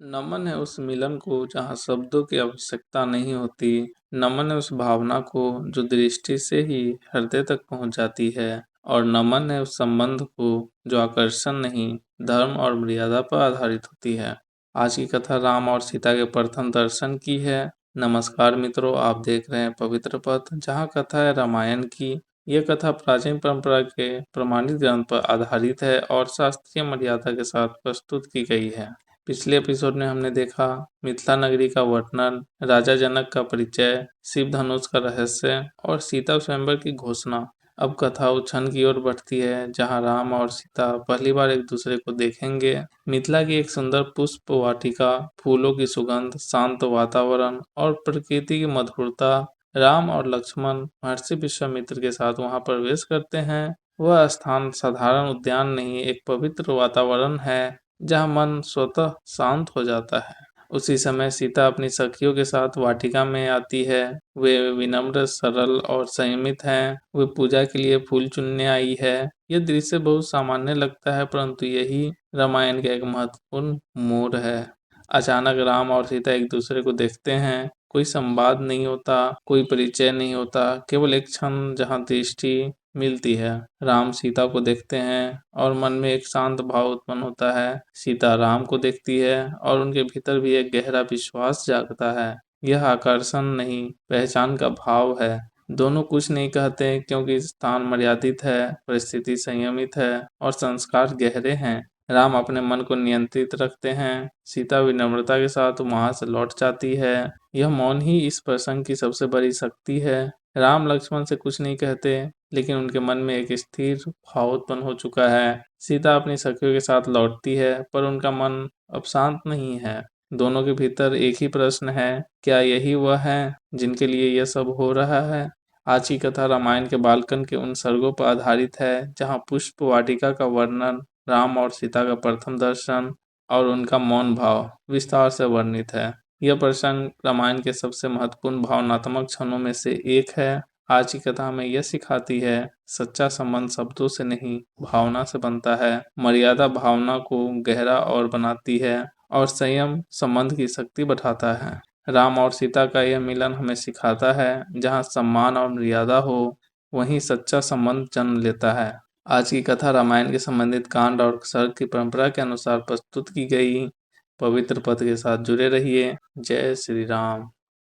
नमन है उस मिलन को जहाँ शब्दों की आवश्यकता नहीं होती। नमन है उस भावना को जो दृष्टि से ही हृदय तक पहुँच जाती है। और नमन है उस संबंध को जो आकर्षण नहीं, धर्म और मर्यादा पर आधारित होती है। आज की कथा राम और सीता के प्रथम दर्शन की है। नमस्कार मित्रों, आप देख रहे हैं पवित्र पथ, जहाँ कथा है रामायण की। यह कथा प्राचीन परंपरा के प्रमाणित ग्रंथ पर आधारित है और शास्त्रीय मर्यादा के साथ प्रस्तुत की गई है। पिछले एपिसोड में हमने देखा मिथिला नगरी का वर्णन, राजा जनक का परिचय, शिव धनुष का रहस्य और सीता स्वयंवर की घोषणा। अब कथा उछन की ओर बढ़ती है, जहां राम और सीता पहली बार एक दूसरे को देखेंगे। मिथिला की एक सुंदर पुष्प वाटिका, फूलों की सुगंध, शांत वातावरण और प्रकृति की मधुरता। राम और लक्ष्मण महर्षि विश्वामित्र के साथ वहां प्रवेश करते हैं। वह स्थान साधारण उद्यान नहीं, एक पवित्र वातावरण है जहाँ मन स्वतः शांत हो जाता है। उसी समय सीता अपनी सखियों के साथ वाटिका में आती है। वे विनम्र, सरल और संयमित हैं। वे पूजा के लिए फूल चुनने आई है। यह दृश्य बहुत सामान्य लगता है, परंतु यही रामायण का एक महत्वपूर्ण मोड़ है। अचानक राम और सीता एक दूसरे को देखते हैं। कोई संवाद नहीं होता, कोई परिचय नहीं होता, केवल एक क्षण जहाँ दृष्टि मिलती है। राम सीता को देखते हैं और मन में एक शांत भाव उत्पन्न होता है। सीता राम को देखती है और उनके भीतर भी एक गहरा विश्वास जागता है। यह आकर्षण नहीं, पहचान का भाव है। दोनों कुछ नहीं कहते क्योंकि स्थान मर्यादित है, परिस्थिति संयमित है और संस्कार गहरे हैं। राम अपने मन को नियंत्रित रखते हैं। सीता विनम्रता के साथ वहां से लौट जाती है। यह मौन ही इस प्रसंग की सबसे बड़ी शक्ति है। राम लक्ष्मण से कुछ नहीं कहते, लेकिन उनके मन में एक स्थिर भाव उत्पन्न हो चुका है। सीता अपनी सखियों के साथ लौटती है, पर उनका मन अब शांत नहीं है। दोनों के भीतर एक ही प्रश्न है, क्या यही वह है जिनके लिए यह सब हो रहा है? आज की कथा रामायण के बालकन के उन सर्गों पर आधारित है, जहाँ पुष्प वाटिका का वर्णन, राम और सीता का प्रथम दर्शन और उनका मौन भाव विस्तार से वर्णित है। यह प्रसंग रामायण के सबसे महत्वपूर्ण भावनात्मक क्षणों में से एक है। आज की कथा हमें यह सिखाती है, सच्चा संबंध शब्दों से नहीं, भावना से बनता है। मर्यादा भावना को गहरा और बनाती है और संयम संबंध की शक्ति बढ़ाता है। राम और सीता का यह मिलन हमें सिखाता है, जहाँ सम्मान और मर्यादा हो, वहीं सच्चा संबंध जन्म लेता है। आज की कथा रामायण के संबंधित कांड और सर्ग की परंपरा के अनुसार प्रस्तुत की गई। पवित्र पथ के साथ जुड़े रहिए। जय श्री राम।